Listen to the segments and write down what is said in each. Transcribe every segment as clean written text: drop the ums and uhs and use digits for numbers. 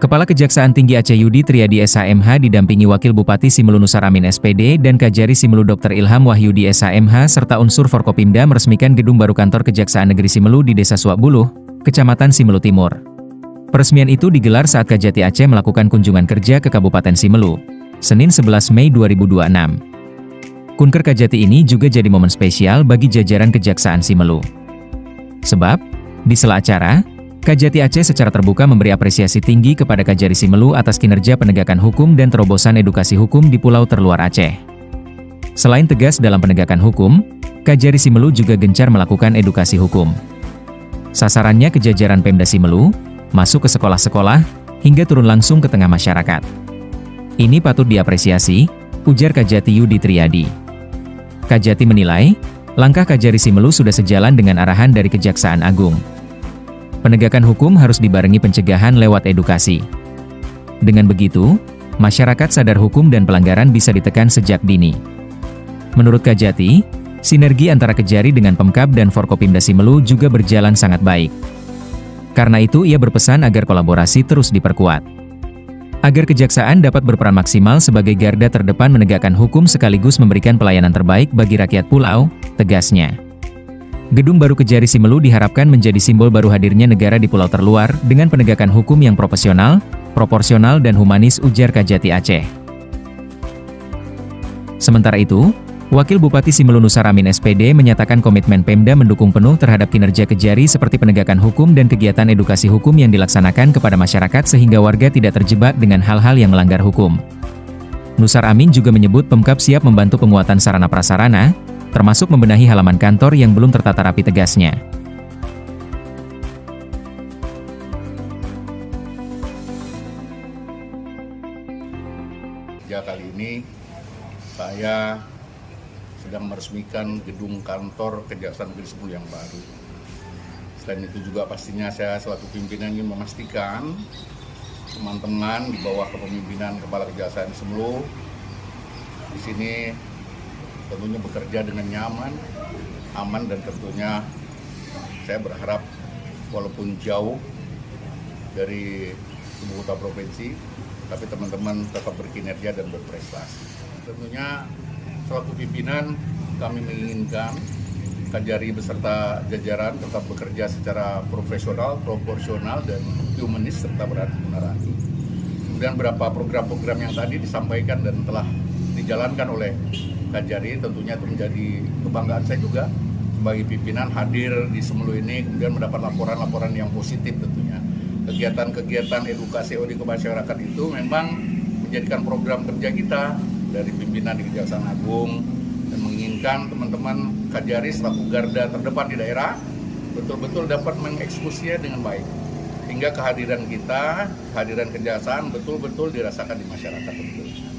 Kepala Kejaksaan Tinggi Aceh Yudi Triadi SHMH didampingi Wakil Bupati Simelu Nusaramin SPD dan Kajari Simelu Dr. Ilham Wahyudi SHMH serta unsur Forkopimda meresmikan gedung baru kantor Kejaksaan Negeri Simelu di Desa Suakbuluh, Kecamatan Simelu Timur. Peresmian itu digelar saat Kajati Aceh melakukan kunjungan kerja ke Kabupaten Simelu, Senin 11 Mei 2026. Kunker Kajati ini juga jadi momen spesial bagi jajaran Kejaksaan Simelu. Sebab, di sela acara, Kajati Aceh secara terbuka memberi apresiasi tinggi kepada Kajari Simelu atas kinerja penegakan hukum dan terobosan edukasi hukum di pulau terluar Aceh. Selain tegas dalam penegakan hukum, Kajari Simelu juga gencar melakukan edukasi hukum. Sasarannya ke jajaran Pemda Simelu, masuk ke sekolah-sekolah, hingga turun langsung ke tengah masyarakat. Ini patut diapresiasi, ujar Kajati Yudi Triadi. Kajati menilai, langkah Kajari Simelu sudah sejalan dengan arahan dari Kejaksaan Agung. Penegakan hukum harus dibarengi pencegahan lewat edukasi. Dengan begitu, masyarakat sadar hukum dan pelanggaran bisa ditekan sejak dini. Menurut Kajati, sinergi antara Kejari dengan Pemkab dan Forkopimda Simelu juga berjalan sangat baik. Karena itu ia berpesan agar kolaborasi terus diperkuat. Agar Kejaksaan dapat berperan maksimal sebagai garda terdepan menegakkan hukum sekaligus memberikan pelayanan terbaik bagi rakyat pulau, tegasnya. Gedung baru Kejari Simelu diharapkan menjadi simbol baru hadirnya negara di pulau terluar dengan penegakan hukum yang profesional, proporsional dan humanis, ujar Kajati Aceh. Sementara itu, Wakil Bupati Simelu Nusaramin SPD menyatakan komitmen Pemda mendukung penuh terhadap kinerja Kejari seperti penegakan hukum dan kegiatan edukasi hukum yang dilaksanakan kepada masyarakat sehingga warga tidak terjebak dengan hal-hal yang melanggar hukum. Nusaramin juga menyebut Pemkab siap membantu penguatan sarana prasarana, termasuk membenahi halaman kantor yang belum tertata rapi, tegasnya. Ya, kali ini saya sedang meresmikan gedung kantor Kejaksaan Negeri Simelu yang baru. Selain itu juga pastinya saya selaku pimpinan ingin memastikan teman-teman di bawah kepemimpinan Kepala Kejaksaan Simelu di sini tentunya bekerja dengan nyaman, aman, dan tentunya saya berharap walaupun jauh dari ibu kota provinsi, tapi teman-teman tetap berkinerja dan berprestasi. Tentunya selaku pimpinan kami menginginkan Kajari beserta jajaran tetap bekerja secara profesional, proporsional, dan humanis serta berhati nurani. Kemudian beberapa program-program yang tadi disampaikan dan telah dijalankan oleh Kajari tentunya itu menjadi kebanggaan saya juga sebagai pimpinan hadir di Simelu ini, kemudian mendapat laporan-laporan yang positif tentunya. Kegiatan-kegiatan edukasi ke masyarakat itu memang menjadikan program kerja kita dari pimpinan di Kejaksaan Agung dan menginginkan teman-teman Kajari selaku garda terdepan di daerah betul-betul dapat mengeksekusinya dengan baik hingga kehadiran kita, kehadiran Kejaksaan betul-betul dirasakan di masyarakat tentunya.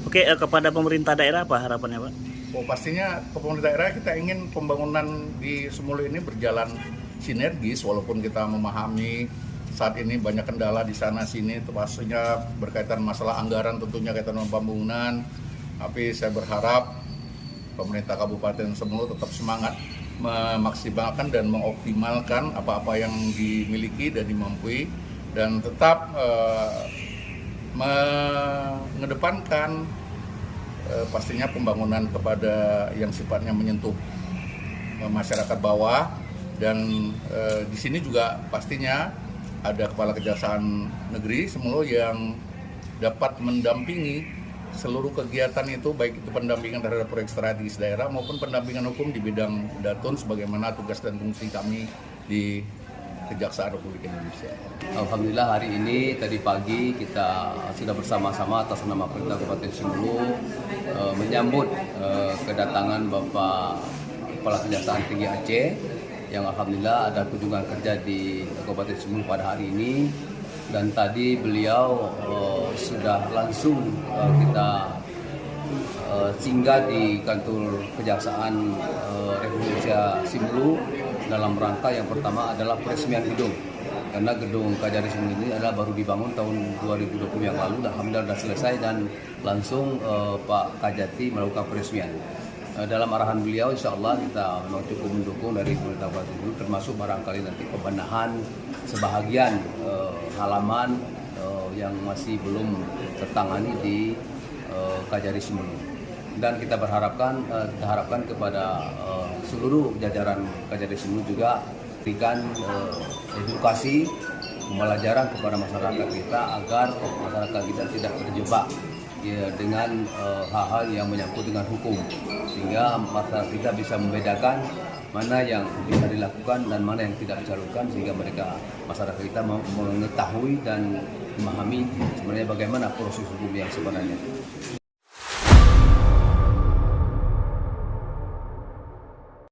Oke, kepada pemerintah daerah apa harapannya, Pak? Oh, pastinya ke pemerintah daerah kita ingin pembangunan di Simelu ini berjalan sinergis, walaupun kita memahami saat ini banyak kendala di sana sini, pastinya berkaitan masalah anggaran, tentunya kaitan dengan pembangunan. Tapi saya berharap pemerintah Kabupaten Simelu tetap semangat memaksimalkan dan mengoptimalkan apa-apa yang dimiliki dan dimampu, dan tetap mengedepankan pastinya pembangunan kepada yang sifatnya menyentuh masyarakat bawah, dan di sini juga pastinya ada Kepala Kejaksaan Negeri Simelu yang dapat mendampingi seluruh kegiatan itu, baik itu pendampingan terhadap proyek strategis daerah maupun pendampingan hukum di bidang datun sebagaimana tugas dan fungsi kami di Kejaksaan Republik Indonesia. Alhamdulillah hari ini tadi pagi kita sudah bersama-sama atas nama Pemerintah Kabupaten Simelu menyambut kedatangan Bapak Kepala Kejaksaan Tinggi Aceh yang alhamdulillah ada kunjungan kerja di Kabupaten Simelu pada hari ini, dan tadi beliau sudah langsung kita singgah di kantor Kejaksaan Republik Indonesia Simelu dalam rangka yang pertama adalah peresmian gedung, karena gedung Kajari Simelu ini adalah baru dibangun tahun 2020 yang lalu, alhamdulillah sudah selesai dan langsung Pak Kajati melakukan peresmian. Dalam arahan beliau insya Allah kita memang cukup mendukung dari pemerintah Kabupaten Simelu, termasuk barangkali nanti pembenahan sebahagian halaman yang masih belum tertangani di Kajari Simelu. Dan kita harapkan kepada seluruh jajaran Kajari Simelu juga berikan edukasi pembelajaran kepada masyarakat kita agar masyarakat kita tidak terjebak ya, dengan hal-hal yang menyangkut dengan hukum, sehingga masyarakat kita bisa membedakan mana yang bisa dilakukan dan mana yang tidak bisa dilakukan, sehingga masyarakat kita mengetahui dan memahami sebenarnya bagaimana proses hukum yang sebenarnya.